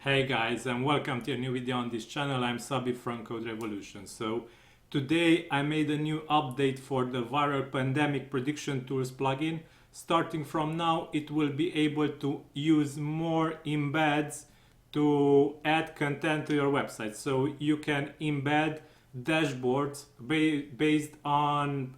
Hey guys, and welcome to a new video on this channel. I'm Sabi from CodeRevolution. So today I made a new update for the viral pandemic prediction tools plugin. Starting from now, it will be able to use more embeds to add content to your website. So you can embed dashboards based on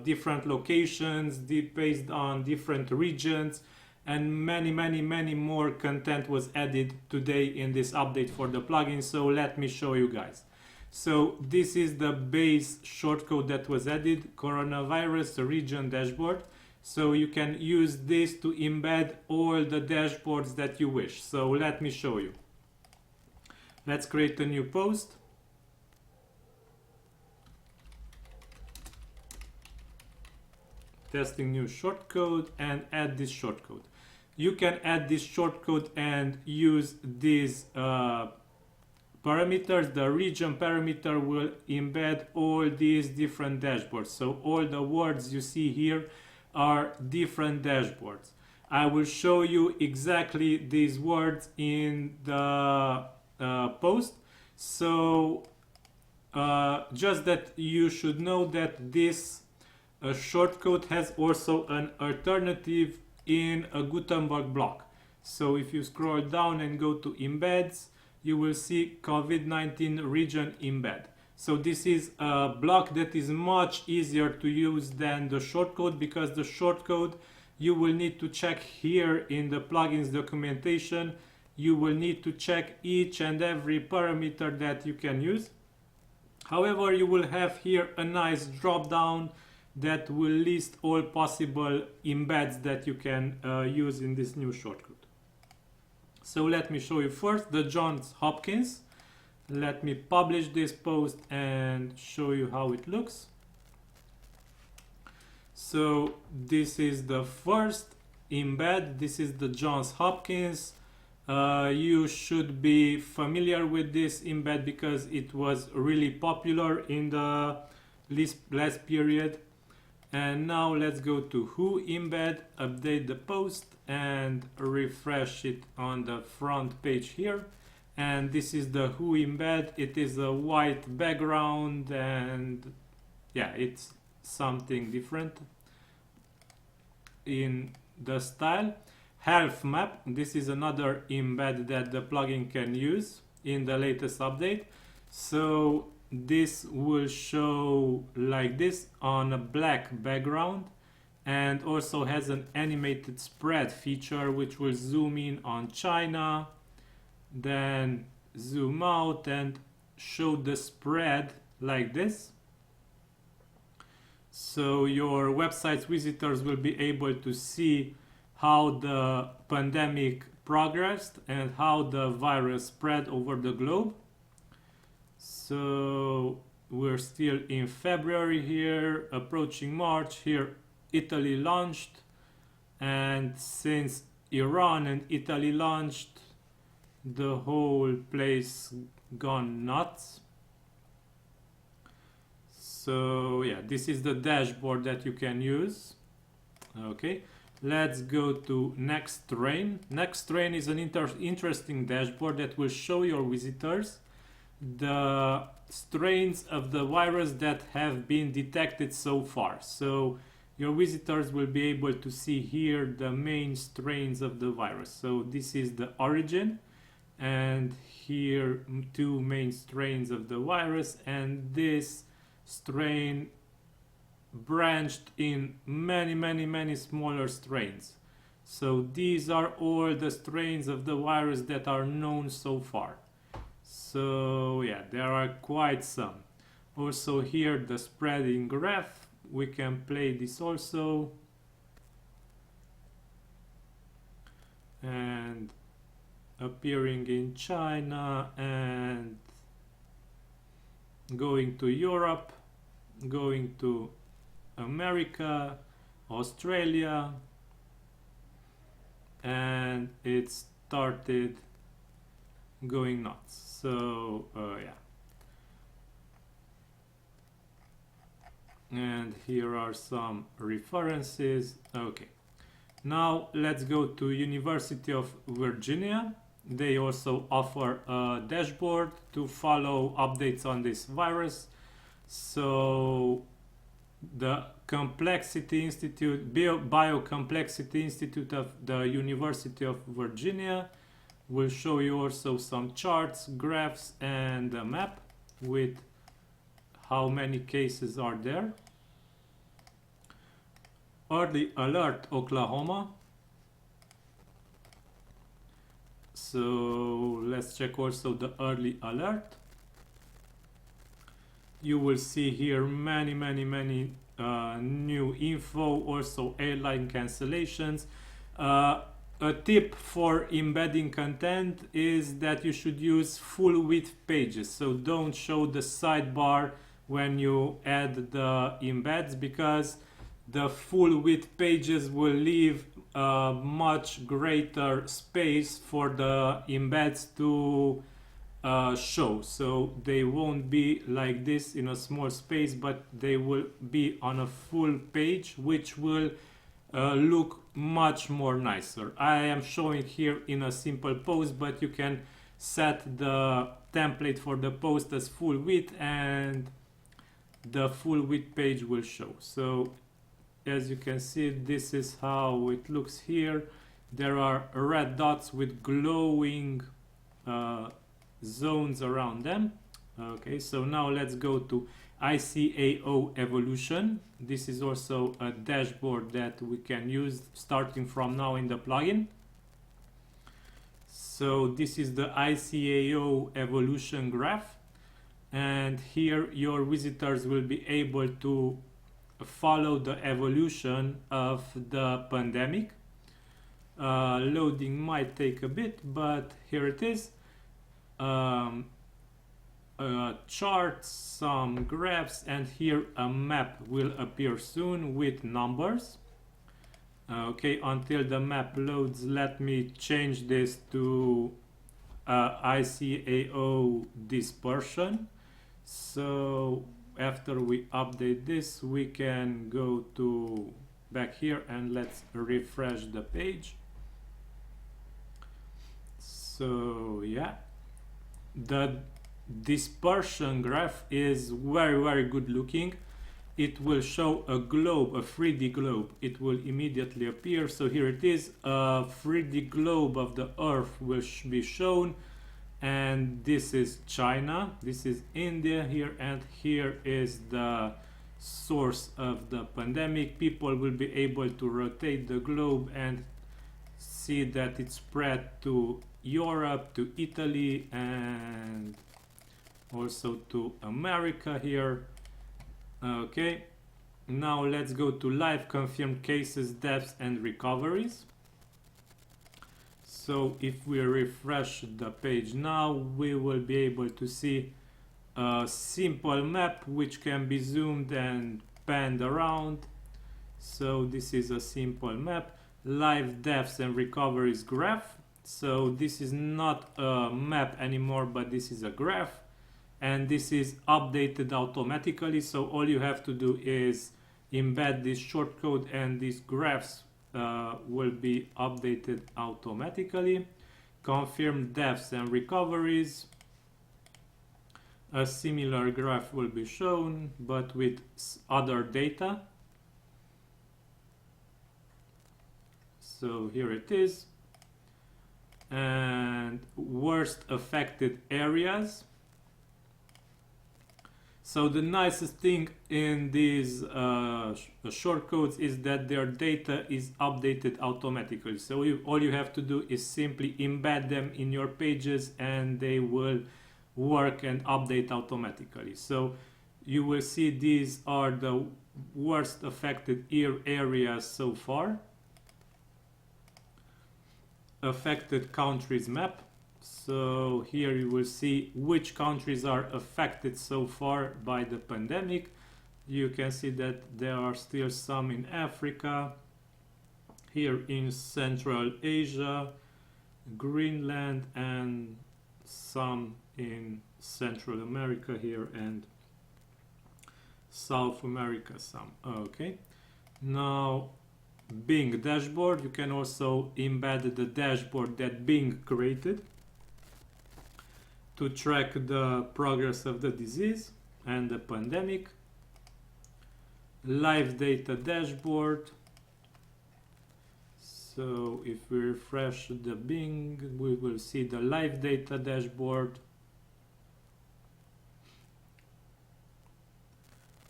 different locations, based on different regions, and many more content was added today in this update for the plugin. So let me show you guys. So this is the base shortcode that was added, coronavirus region dashboard. So you can use this to embed all the dashboards that you wish. So let me show you. Let's create a new post. Testing new shortcode and add this shortcode. You can add this shortcode and use these parameters. The region parameter will embed all these different dashboards. So all the words you see here are different dashboards. I will show you exactly these words in the post. So just that you should know that this shortcode has also an alternative in a Gutenberg block. So if you scroll down and go to embeds, you will see COVID-19 region embed. So this is a block that is much easier to use than the shortcode, because the shortcode you will need to check here in the plugins documentation. You will need to check each and every parameter that you can use. However, you will have here a nice drop down that will list all possible embeds that you can use in this new shortcode. So let me show you first the Johns Hopkins. Let me publish this post and show you how it looks. So this is the first embed. This is the Johns Hopkins. You should be familiar with this embed because it was really popular in the last period. And now let's go to Who embed, update the post and refresh it on the front page here. And this is the Who embed. It is a white background and yeah, it's something different in the style. HealthMap, this is another embed that the plugin can use in the latest update. So this will show like this on a black background, and also has an animated spread feature which will zoom in on China, then zoom out and show the spread like this. So your website's visitors will be able to see how the pandemic progressed and how the virus spread over the globe. So we're still in February here, approaching March. Here Italy launched, and since Iran and Italy launched, the whole place gone nuts. So yeah, this is the dashboard that you can use. Okay, let's go to NextStrain. NextStrain is an interesting dashboard that will show your visitors the strains of the virus that have been detected so far. So your visitors will be able to see here the main strains of the virus. So this is the origin, and here two main strains of the virus, and this strain branched in many smaller strains. So these are all the strains of the virus that are known so far. So yeah, there are quite some. Also here the spreading graph, we can play this also. And appearing in China and going to Europe, going to America, Australia, and it started going nuts. So yeah, and here are some references. Okay, now let's go to University of Virginia. they also offer a dashboard to follow updates on this virus. So the Complexity Institute, Biocomplexity Institute of the University of Virginia will show you also some charts, graphs, and a map with how many cases are there. Early Alert Oklahoma. So let's check also the early alert. You will see here many new info, also airline cancellations. A tip for embedding content is that you should use full width pages. So don't show the sidebar when you add the embeds, because the full width pages will leave much greater space for the embeds to show. So they won't be like this in a small space, but they will be on a full page, which will look much more nicer. I am showing here in a simple post, but you can set the template for the post as full width, and the full width page will show. So as you can see, this is how it looks here. There are red dots with glowing zones around them. Okay, so now let's go to ICAO evolution. This is also a dashboard that we can use starting from now in the plugin. So this is the ICAO evolution graph, and here your visitors will be able to follow the evolution of the pandemic. Loading might take a bit, but here it is. Charts, some graphs, and here a map will appear soon with numbers. Okay, until the map loads, let me change this to ICAO dispersion. So after we update this, we can go to back here and let's refresh the page. So yeah, the dispersion graph is very good looking. It will show a globe, a 3D globe. It will immediately appear. So here it is, a 3D globe of the earth will be shown, and this is China, this is India here, and here is the source of the pandemic. People will be able to rotate the globe and see that it spread to Europe, to Italy, and also to America here. Okay, now let's go to live confirmed cases, deaths, and recoveries. So if we refresh the page now, we will be able to see a simple map which can be zoomed and panned around. So this is a simple map, live deaths and recoveries graph. So this is not a map anymore, but this is a graph, and this is updated automatically. So all you have to do is embed this shortcode, and these graphs will be updated automatically. Confirmed deaths and recoveries. A similar graph will be shown, but with other data. So here it is. And worst affected areas. So the nicest thing in these shortcodes is that their data is updated automatically. So all you have to do is simply embed them in your pages, and they will work and update automatically. So you will see these are the worst affected areas so far. Affected countries map. So here you will see which countries are affected so far by the pandemic. You can see that there are still some in Africa, here in Central Asia, Greenland, and some in Central America here, and South America some. Okay, now Bing dashboard. You can also embed the dashboard that Bing created. to track the progress of the disease and the pandemic. LiveData dashboard. So if we refresh the Bing, we will see the LiveData dashboard.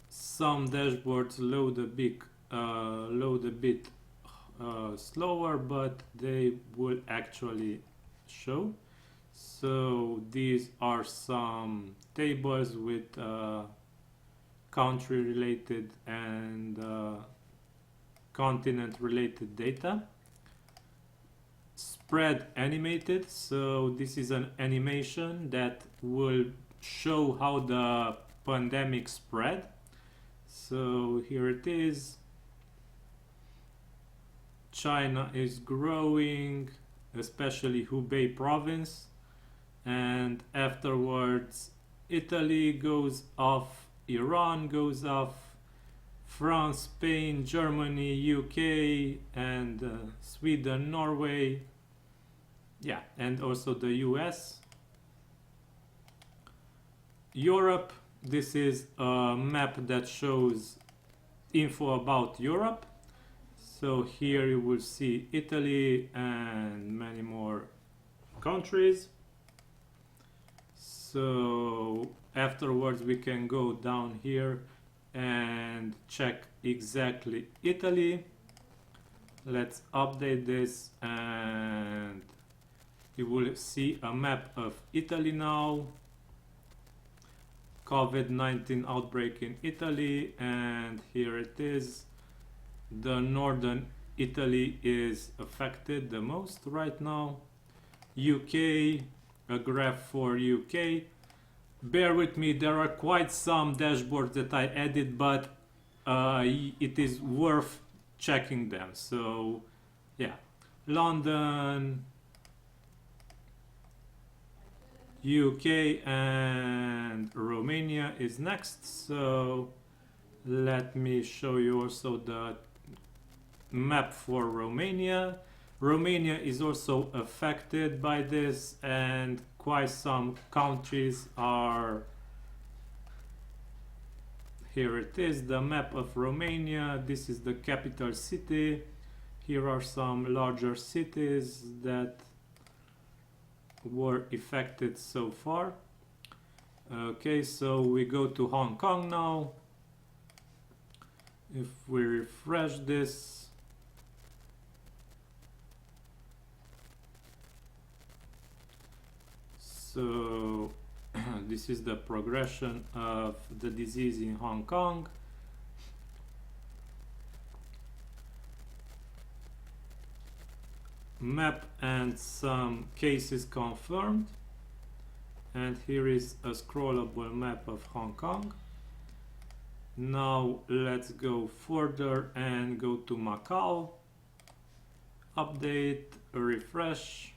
Some dashboards load a bit slower, but they will actually show. So these are some tables with country related and continent related data. Spread animated, so this is an animation that will show how the pandemic spread. So here it is. China is growing, especially Hubei province, and afterwards Italy goes off, Iran goes off, France, Spain, Germany, UK, and Sweden, Norway, yeah, and also the US. Europe, this is a map that shows info about Europe. So here you will see Italy and many more countries. So afterwards we can go down here and check exactly Italy. Let's update this and you will see a map of Italy now. COVID-19 outbreak in Italy, and here it is. The northern Italy is affected the most right now. UK, a graph for UK. Bear with me, there are quite some dashboards that I added, but it is worth checking them. So yeah, London, UK and Romania is next. So let me show you also the map for Romania. Romania is also affected by this, and quite some countries are. Here it is, the map of Romania. This is the capital city. Here are some larger cities that were affected so far. Okay, so we go to Hong Kong now. If we refresh this, so this is the progression of the disease in Hong Kong. Map and some cases confirmed, and here is a scrollable map of Hong Kong. Now let's go further and go to Macau. Update, refresh.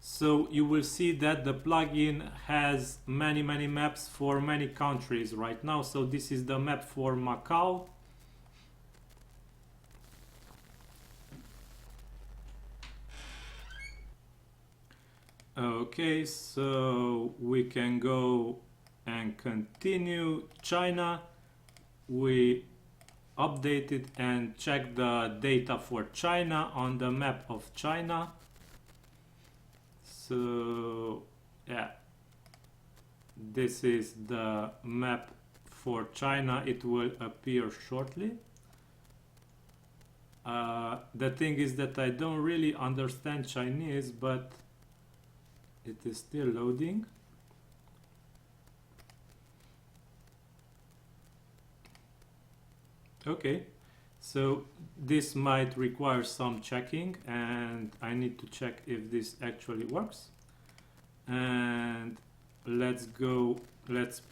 So you will see that the plugin has many maps for many countries right now. So this is the map for Macau. Okay, so we can go and continue. China, we updated and checked the data for China on the map of China. So yeah, this is the map for China. It will appear shortly. The thing is that I don't really understand Chinese, but it is still loading. Okay, so this might require some checking, and I need to check if this actually works. And let's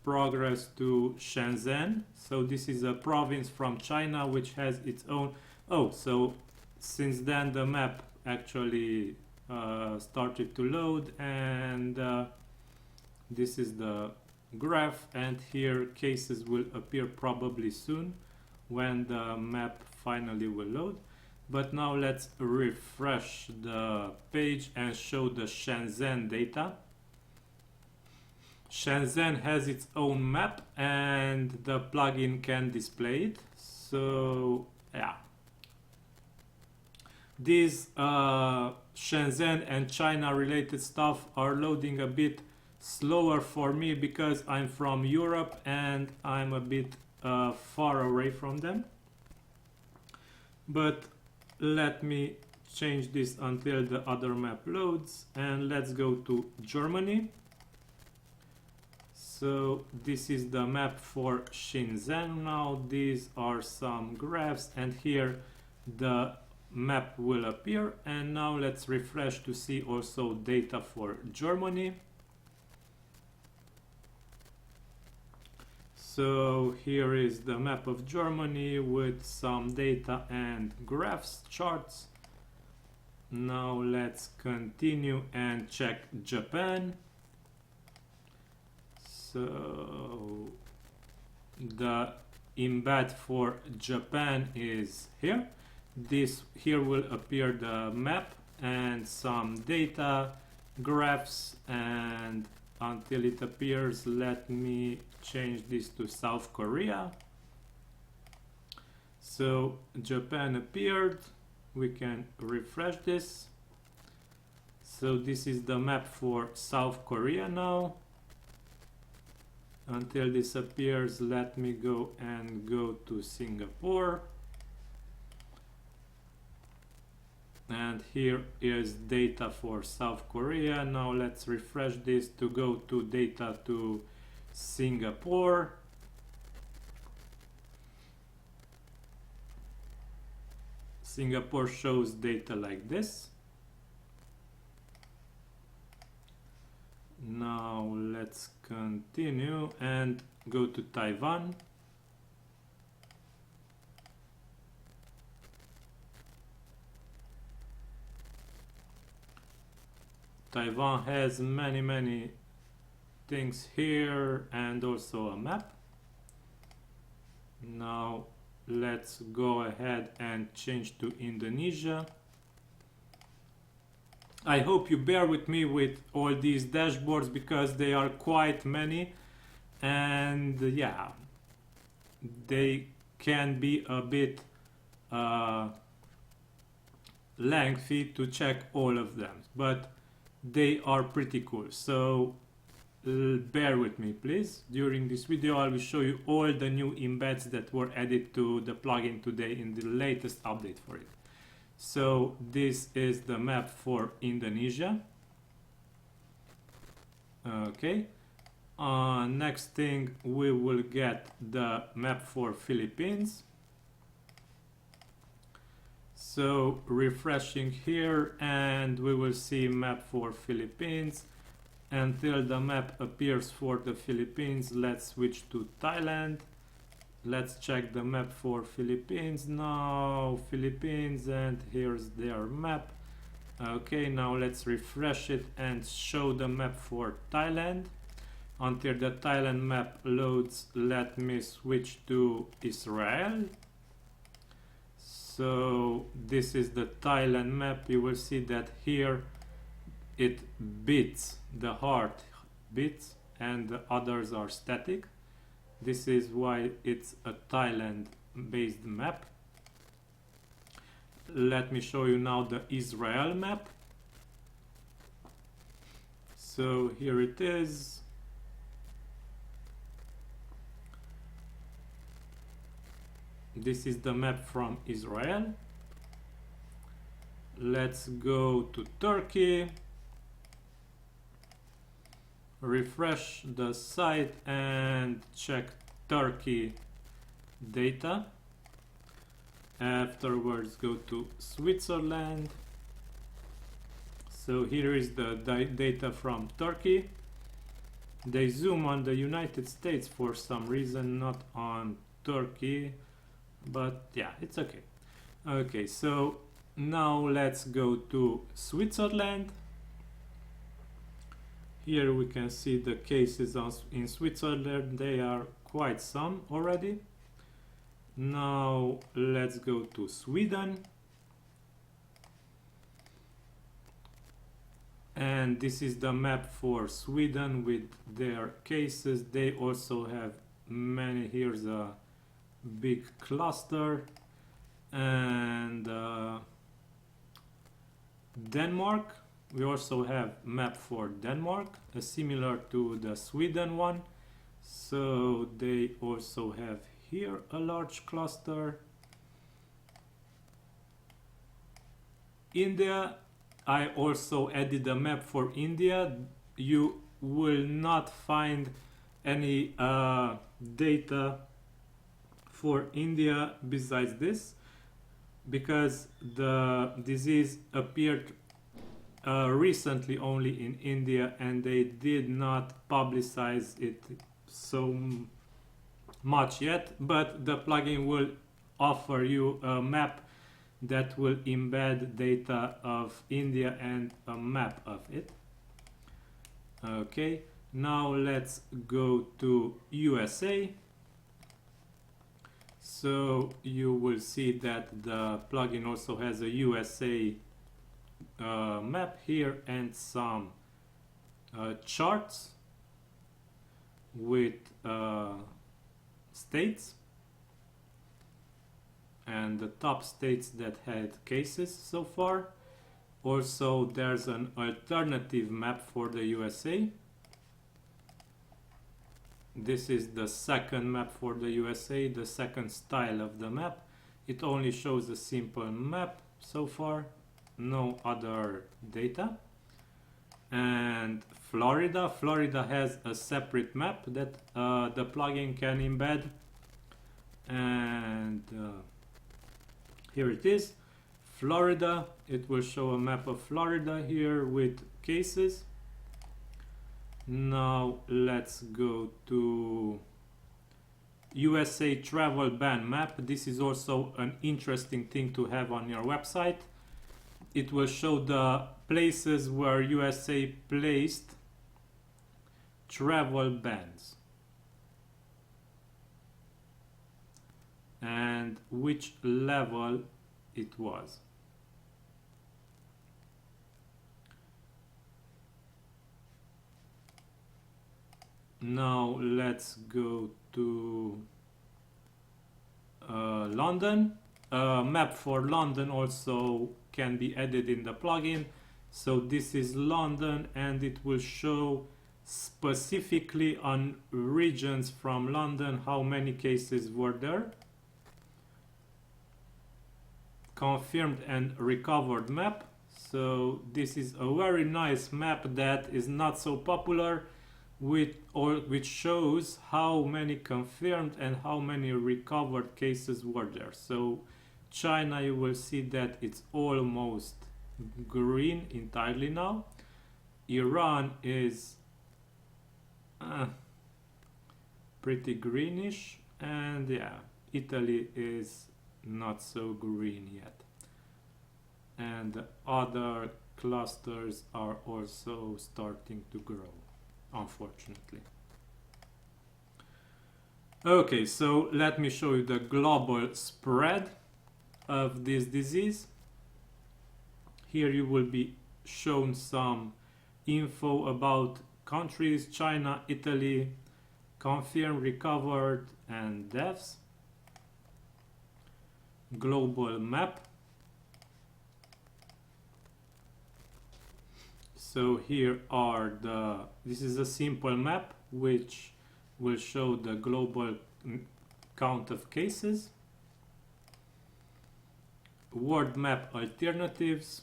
progress to Shenzhen. So this is a province from China which has its own. Oh, so since then the map actually started to load, and this is the graph, and here cases will appear probably soon when the map finally will load. But now let's refresh the page and show the Shenzhen data. Shenzhen has its own map and the plugin can display it. So yeah, these Shenzhen and China related stuff are loading a bit slower for me because I'm from Europe and I'm a bit far away from them. But let me change this until the other map loads, and let's go to Germany. So this is the map for Shenzhen now. These are some graphs and here the map will appear. And now let's refresh to see also data for Germany. So here is the map of Germany with some data and graphs, charts. Now let's continue and check Japan. So the embed for Japan is here. This here will appear the map and some data, graphs, and until it appears, let me change this to South Korea. So Japan appeared. We can refresh this. So this is the map for South Korea now. Until this appears, let me go to Singapore. And here is data for South Korea. Now let's refresh this to go to data to Singapore. Singapore shows data like this. Now let's continue and go to Taiwan. Taiwan has many things here and also a map. Now let's go ahead and change to Indonesia. I hope you bear with me with all these dashboards because they are quite many, and yeah, they can be a bit lengthy to check all of them, but they are pretty cool. So bear with me please. During this video I will show you all the new embeds that were added to the plugin today in the latest update for it. So this is the map for Indonesia. Okay, next thing we will get the map for Philippines. So refreshing here and we will see map for Philippines. Until the map appears for the Philippines, let's switch to Thailand. Let's check the map for Philippines now. Philippines, and here's their map. Okay, now let's refresh it and show the map for Thailand. Until the Thailand map loads, let me switch to Israel. So this is the Thailand map. You will see that here it beats, the heart beats, and the others are static. This is why it's a Thailand based map. Let me show you now the Israel map. So here it is. This is the map from Israel. Let's go to Turkey. Refresh the site and check Turkey data. Afterwards go to Switzerland. So here is the data from Turkey. They zoom on the United States for some reason, not on Turkey, but yeah, it's okay. Okay, so now let's go to Switzerland. Here we can see the cases in Switzerland. They are quite some already. Now let's go to Sweden. And this is the map for Sweden with their cases. They also have many. Here's a big cluster. And Denmark, we also have map for Denmark, similar to the Sweden one. So they also have here a large cluster. India, I also added a map for India. You will not find any data for India besides this, because the disease appeared recently only in India and they did not publicize it so much yet, but the plugin will offer you a map that will embed data of India and a map of it. Okay, now let's go to USA. So you will see that the plugin also has a USA map here and some charts with states and the top states that had cases so far. Also, there's an alternative map for the USA. This is the second map for the USA, the second style of the map. It only shows a simple map so far, no other data. And Florida has a separate map that the plugin can embed. And here it is, Florida. It will show a map of Florida here with cases. Now let's go to USATravel ban map. This is also an interesting thing to have on your website. It will show the places where USA placed travel bans and which level it was. Now let's go to London. Map for London also can be added in the plugin. So this is London and it will show specifically on regions from London how many cases were there. Confirmed and recovered map. So this is a very nice map that is not so popular, which shows how many confirmed and how many recovered cases were there. So China, you will see that it's almost green entirely now. Iran is pretty greenish, and yeah, Italy is not so green yet. And the other clusters are also starting to grow, unfortunately. Okay, so let me show you the global spread of this disease. Here you will be shown some info about countries: China, Italy, confirmed, recovered, and deaths. Global map. So here are this is a simple map which will show the global count of cases. World map alternatives.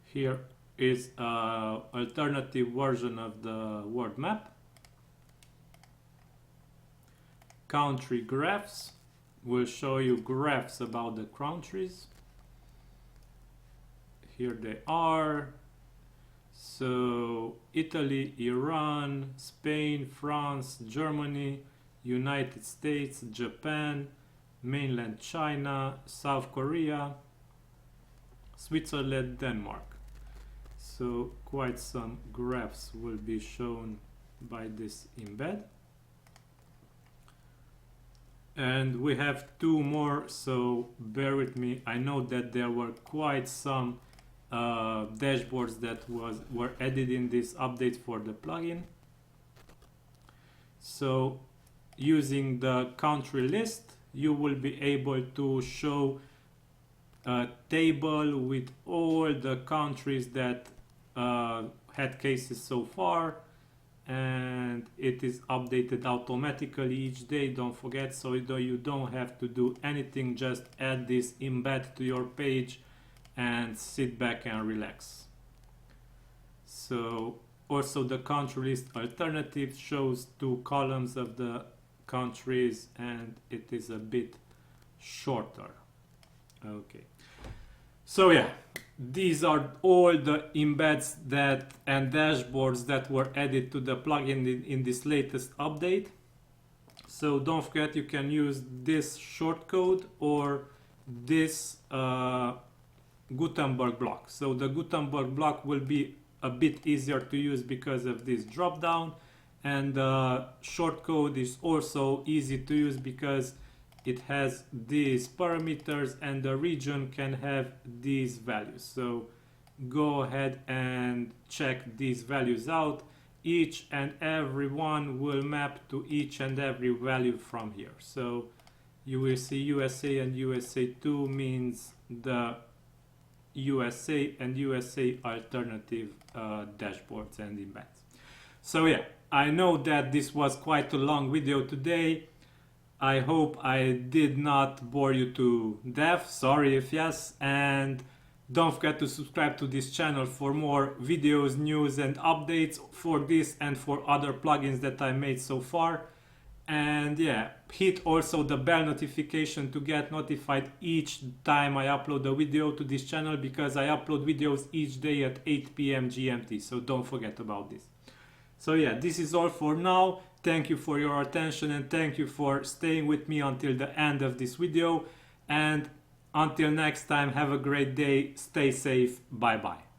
Here is an alternative version of the world map. CountryGraphs will show you graphs about the countries. Here they are. So Italy, Iran, Spain, France, Germany, United States, Japan, mainland China, South Korea, Switzerland, Denmark. So quite some graphs will be shown by this embed. And we have two more, so bear with me. I know that there were quite some dashboards that were added in this update for the plugin. So using the country list, you will be able to show a table with all the countries that had cases so far, and it is updated automatically each day. Don't forget, so you don't have to do anything, just add this embed to your page and sit back and relax. So also the country list alternative shows two columns of the countries, and it is a bit shorter. Okay, so yeah, these are all the embeds and dashboards that were added to the plugin in this latest update. So don't forget, you can use this shortcode or this Gutenberg block. So the Gutenberg block will be a bit easier to use because of this drop down, and the shortcode is also easy to use because it has these parameters and the region can have these values. So go ahead and check these values out. Each and every one will map to each and every value from here. So you will see USA and USA2 means the USA and USA alternative dashboards and embeds. So yeah, I know that this was quite a long video today. I hope I did not bore you to death. Sorry if yes, and don't forget to subscribe to this channel for more videos, news and updates for this and for other plugins that I made so far. And yeah, hit also the bell notification to get notified each time I upload a video to this channel, because I upload videos each day at 8 p.m. GMT, so don't forget about this. So yeah, this is all for now. Thank you for your attention and thank you for staying with me until the end of this video. And until next time, have a great day, stay safe, bye bye.